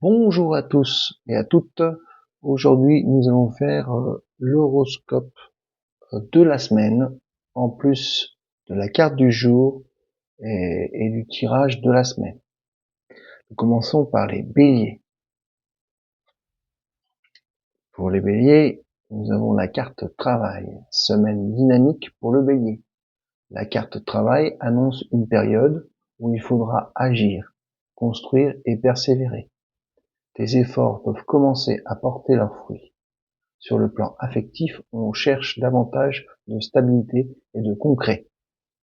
Bonjour à tous et à toutes. Aujourd'hui, nous allons faire l'horoscope de la semaine, en plus de la carte du jour et du tirage de la semaine. Nous commençons par les béliers. Pour les béliers, nous avons la carte travail. Semaine dynamique pour le bélier. La carte travail annonce une période où il faudra agir, construire et persévérer. Tes efforts peuvent commencer à porter leurs fruits. Sur le plan affectif, on cherche davantage de stabilité et de concret.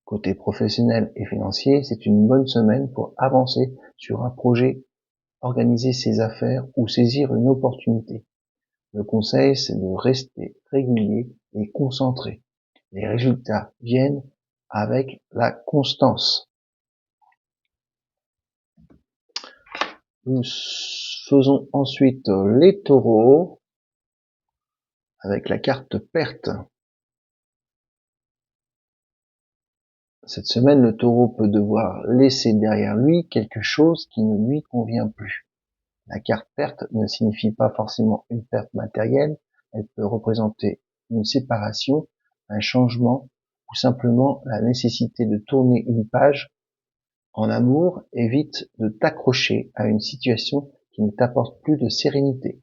Côté professionnel et financier, c'est une bonne semaine pour avancer sur un projet, organiser ses affaires ou saisir une opportunité. Le conseil, c'est de rester régulier et concentré. Les résultats viennent avec la constance. Nous faisons ensuite les taureaux avec la carte perte. Cette semaine, le taureau peut devoir laisser derrière lui quelque chose qui ne lui convient plus. La carte perte ne signifie pas forcément une perte matérielle, elle peut représenter une séparation, un changement ou simplement la nécessité de tourner une page. En amour, évite de t'accrocher à une situation qui ne t'apporte plus de sérénité.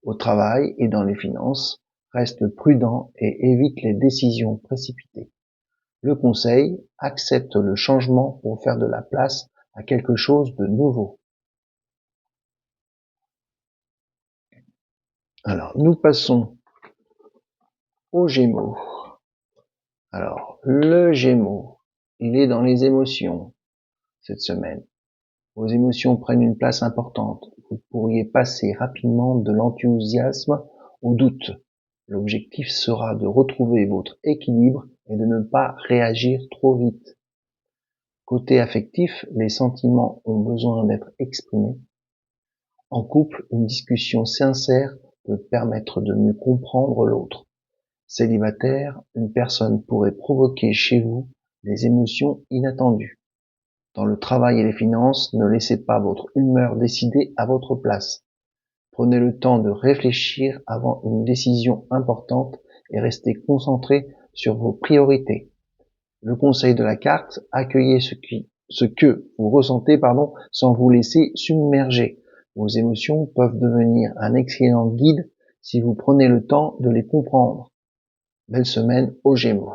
Au travail et dans les finances, reste prudent et évite les décisions précipitées. Le conseil, accepte le changement pour faire de la place à quelque chose de nouveau. Alors, nous passons aux Gémeaux. Alors, le Gémeaux, il est dans les émotions cette semaine. Vos émotions prennent une place importante. Vous pourriez passer rapidement de l'enthousiasme au doute. L'objectif sera de retrouver votre équilibre et de ne pas réagir trop vite. Côté affectif, les sentiments ont besoin d'être exprimés. En couple, une discussion sincère peut permettre de mieux comprendre l'autre. Célibataire, une personne pourrait provoquer chez vous des émotions inattendues. Dans le travail et les finances, ne laissez pas votre humeur décider à votre place. Prenez le temps de réfléchir avant une décision importante et restez concentré sur vos priorités. Le conseil de la carte, accueillez ce que vous ressentez, sans vous laisser submerger. Vos émotions peuvent devenir un excellent guide si vous prenez le temps de les comprendre. Belle semaine aux Gémeaux.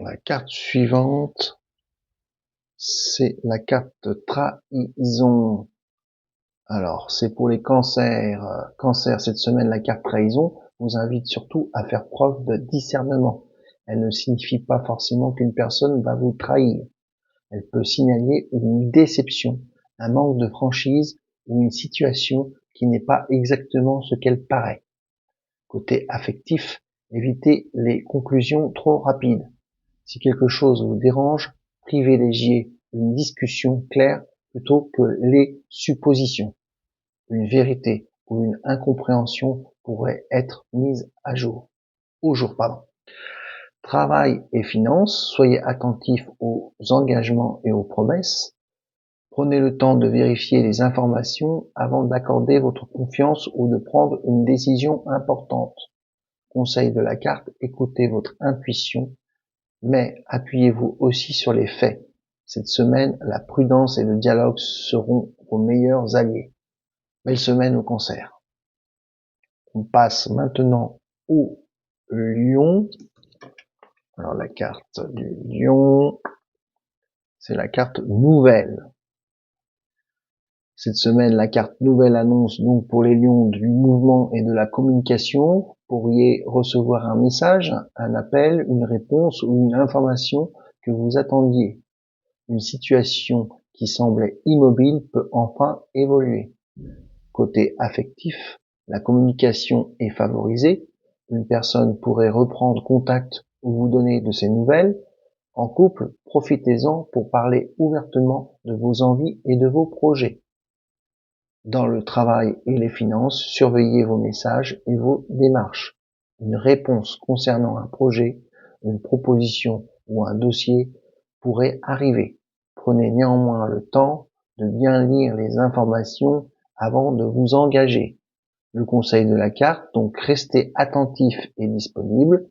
La carte suivante, c'est la carte trahison. Alors, c'est pour les cancers. Cancer, cette semaine, la carte trahison vous invite surtout à faire preuve de discernement. Elle ne signifie pas forcément qu'une personne va vous trahir. Elle peut signaler une déception, un manque de franchise ou une situation qui n'est pas exactement ce qu'elle paraît. Côté affectif, évitez les conclusions trop rapides. Si quelque chose vous dérange, privilégiez une discussion claire plutôt que les suppositions. Une vérité ou une incompréhension pourrait être mise au jour. Travail et finances, soyez attentifs aux engagements et aux promesses. Prenez le temps de vérifier les informations avant d'accorder votre confiance ou de prendre une décision importante. Conseil de la carte, écoutez votre intuition, mais appuyez-vous aussi sur les faits. Cette semaine, la prudence et le dialogue seront vos meilleurs alliés. Belle semaine au cancer. On passe maintenant au lion. Alors la carte du lion, c'est la carte nouvelle. Cette semaine, la carte nouvelle annonce donc pour les lions du mouvement et de la communication. Vous pourriez recevoir un message, un appel, une réponse ou une information que vous attendiez. Une situation qui semblait immobile peut enfin évoluer. Côté affectif, la communication est favorisée. Une personne pourrait reprendre contact ou vous donner de ses nouvelles. En couple, profitez-en pour parler ouvertement de vos envies et de vos projets. Dans le travail et les finances, surveillez vos messages et vos démarches. Une réponse concernant un projet, une proposition ou un dossier pourrait arriver. Prenez néanmoins le temps de bien lire les informations avant de vous engager. Le conseil de la carte, donc restez attentif et disponible.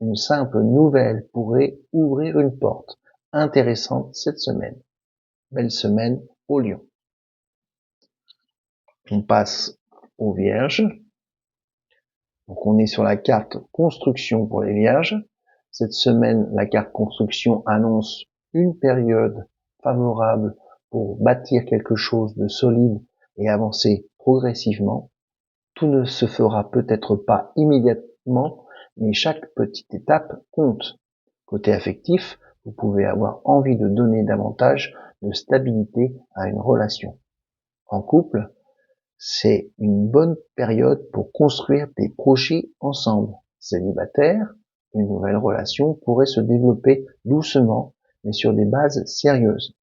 Une simple nouvelle pourrait ouvrir une porte intéressante cette semaine. Belle semaine au Lion. On passe aux Vierges. Donc on est sur la carte construction pour les Vierges. Cette semaine, la carte construction annonce une période favorable pour bâtir quelque chose de solide et avancer progressivement. Tout ne se fera peut-être pas immédiatement, mais chaque petite étape compte. Côté affectif, vous pouvez avoir envie de donner davantage de stabilité à une relation. En couple, c'est une bonne période pour construire des projets ensemble. Célibataire, une nouvelle relation pourrait se développer doucement, mais sur des bases sérieuses.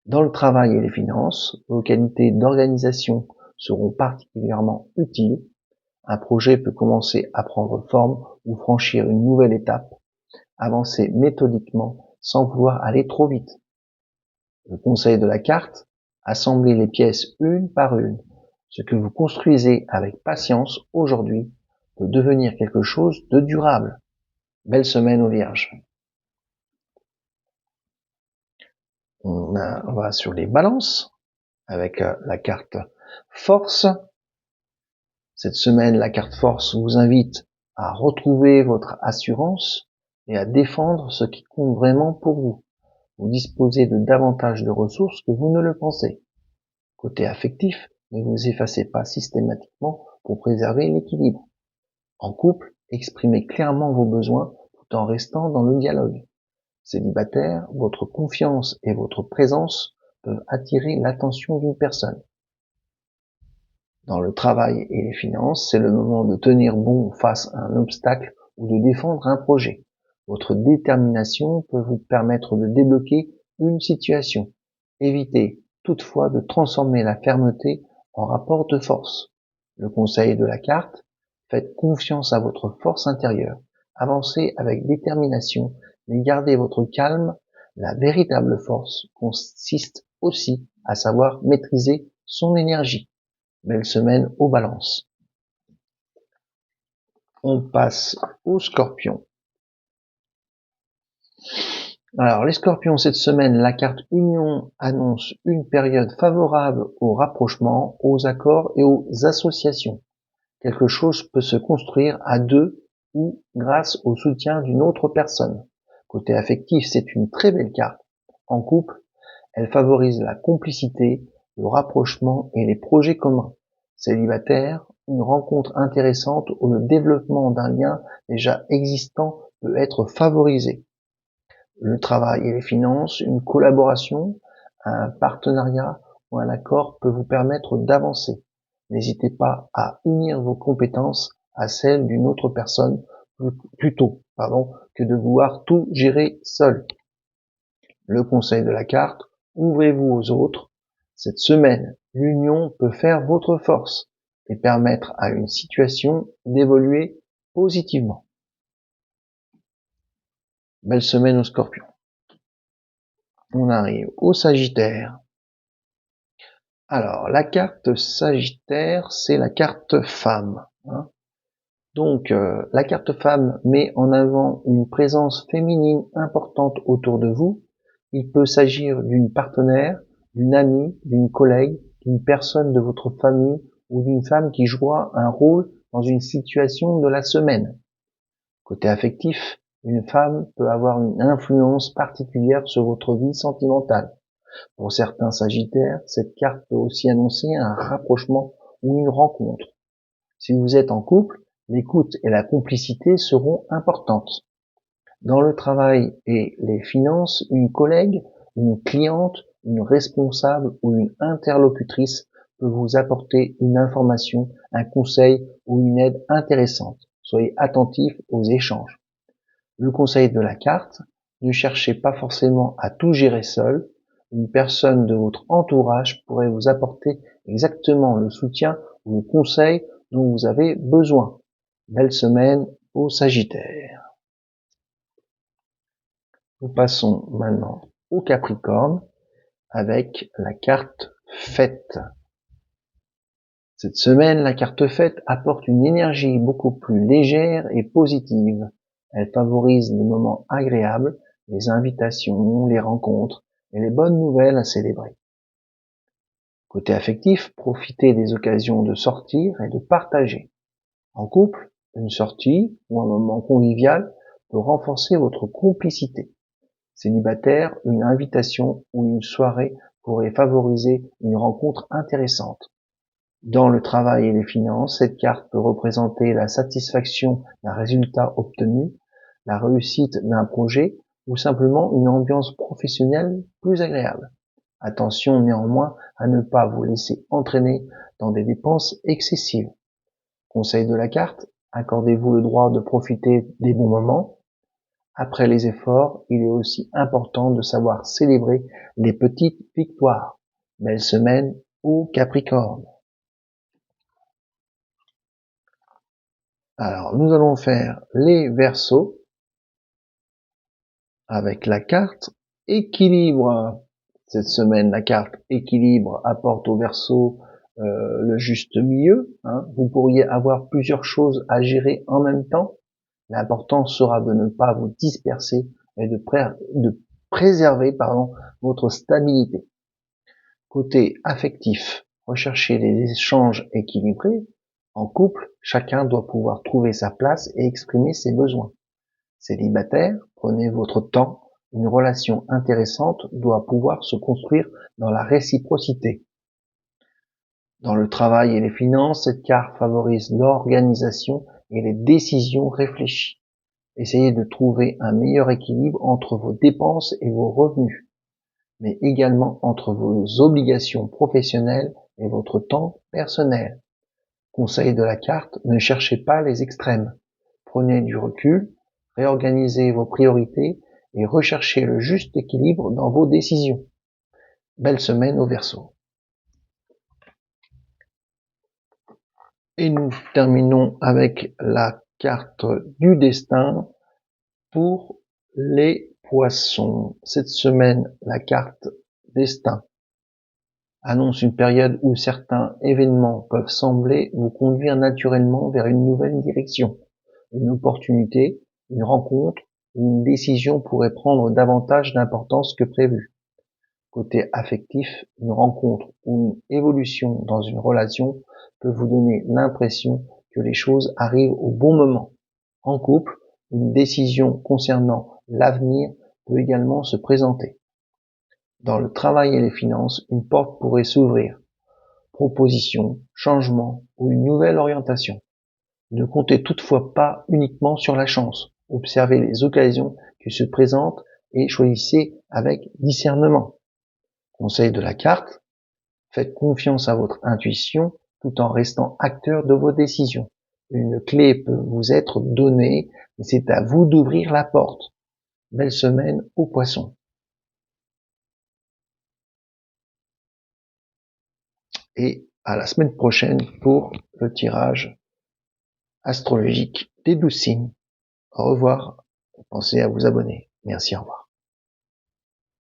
Dans le travail et les finances, vos qualités d'organisation seront particulièrement utiles. Un projet peut commencer à prendre forme ou franchir une nouvelle étape. Avancez méthodiquement sans vouloir aller trop vite. Le conseil de la carte, assemblez les pièces une par une. Ce que vous construisez avec patience aujourd'hui peut devenir quelque chose de durable. Belle semaine aux Vierges. On va sur les balances avec la carte force. Cette semaine, la carte force vous invite à retrouver votre assurance et à défendre ce qui compte vraiment pour vous. Vous disposez de davantage de ressources que vous ne le pensez. Côté affectif, ne vous effacez pas systématiquement pour préserver l'équilibre. En couple, exprimez clairement vos besoins tout en restant dans le dialogue. Célibataire, votre confiance et votre présence peuvent attirer l'attention d'une personne. Dans le travail et les finances, c'est le moment de tenir bon face à un obstacle ou de défendre un projet. Votre détermination peut vous permettre de débloquer une situation. Évitez toutefois de transformer la fermeté en rapport de force. Le conseil de la carte, faites confiance à votre force intérieure. Avancez avec détermination, mais gardez votre calme. La véritable force consiste aussi à savoir maîtriser son énergie. Belle semaine aux balances. On passe aux scorpions. Alors les scorpions, cette semaine, la carte union annonce une période favorable au rapprochement, aux accords et aux associations. Quelque chose peut se construire à deux ou grâce au soutien d'une autre personne. Côté affectif, c'est une très belle carte. En couple, elle favorise la complicité, le rapprochement et les projets communs. Célibataire, une rencontre intéressante ou le développement d'un lien déjà existant peut être favorisé. Le travail et les finances, une collaboration, un partenariat ou un accord peut vous permettre d'avancer. N'hésitez pas à unir vos compétences à celles d'une autre personne plutôt que de vouloir tout gérer seul. Le conseil de la carte, ouvrez-vous aux autres. Cette semaine, l'union peut faire votre force et permettre à une situation d'évoluer positivement. Belle semaine aux Scorpions. On arrive au Sagittaire. Alors, la carte Sagittaire, c'est la carte femme. Donc, la carte femme met en avant une présence féminine importante autour de vous. Il peut s'agir d'une partenaire, d'une amie, d'une collègue, d'une personne de votre famille ou d'une femme qui jouera un rôle dans une situation de la semaine. Côté affectif, une femme peut avoir une influence particulière sur votre vie sentimentale. Pour certains Sagittaires, cette carte peut aussi annoncer un rapprochement ou une rencontre. Si vous êtes en couple, l'écoute et la complicité seront importantes. Dans le travail et les finances, une collègue, une cliente, une responsable ou une interlocutrice peut vous apporter une information, un conseil ou une aide intéressante. Soyez attentif aux échanges. Le conseil de la carte, ne cherchez pas forcément à tout gérer seul. Une personne de votre entourage pourrait vous apporter exactement le soutien ou le conseil dont vous avez besoin. Belle semaine aux Sagittaires. Nous passons maintenant au Capricorne. avec la carte fête. Cette semaine, la carte fête apporte une énergie beaucoup plus légère et positive. Elle favorise les moments agréables, les invitations, les rencontres et les bonnes nouvelles à célébrer. Côté affectif, profitez des occasions de sortir et de partager. En couple, une sortie ou un moment convivial peut renforcer votre complicité. Célibataire, une invitation ou une soirée pourrait favoriser une rencontre intéressante. Dans le travail et les finances, cette carte peut représenter la satisfaction d'un résultat obtenu, la réussite d'un projet ou simplement une ambiance professionnelle plus agréable. Attention néanmoins à ne pas vous laisser entraîner dans des dépenses excessives. Conseil de la carte, accordez-vous le droit de profiter des bons moments. Après les efforts, il est aussi important de savoir célébrer les petites victoires. Belle semaine au Capricorne. Alors, nous allons faire les Verseaux avec la carte équilibre. Cette semaine, la carte équilibre apporte au Verseau le juste milieu. Vous pourriez avoir plusieurs choses à gérer en même temps. L'important sera de ne pas vous disperser et de préserver votre stabilité. Côté affectif, recherchez des échanges équilibrés. En couple, chacun doit pouvoir trouver sa place et exprimer ses besoins. Célibataire, prenez votre temps. Une relation intéressante doit pouvoir se construire dans la réciprocité. Dans le travail et les finances, cette carte favorise l'organisation et les décisions réfléchies. Essayez de trouver un meilleur équilibre entre vos dépenses et vos revenus, mais également entre vos obligations professionnelles et votre temps personnel. Conseil de la carte, ne cherchez pas les extrêmes. Prenez du recul, réorganisez vos priorités et recherchez le juste équilibre dans vos décisions. Belle semaine au Verseau. Et nous terminons avec la carte du destin pour les Poissons. Cette semaine, la carte destin annonce une période où certains événements peuvent sembler vous conduire naturellement vers une nouvelle direction. Une opportunité, une rencontre ou une décision pourrait prendre davantage d'importance que prévu. Côté affectif, une rencontre ou une évolution dans une relation peut vous donner l'impression que les choses arrivent au bon moment. En couple, une décision concernant l'avenir peut également se présenter. Dans le travail et les finances, une porte pourrait s'ouvrir. Proposition, changement ou une nouvelle orientation. Ne comptez toutefois pas uniquement sur la chance. Observez les occasions qui se présentent et choisissez avec discernement. Conseil de la carte, faites confiance à votre intuition tout en restant acteur de vos décisions. Une clé peut vous être donnée, mais c'est à vous d'ouvrir la porte. Belle semaine aux Poissons. Et à la semaine prochaine pour le tirage astrologique des 12 signes. Au revoir. Pensez à vous abonner. Merci, au revoir.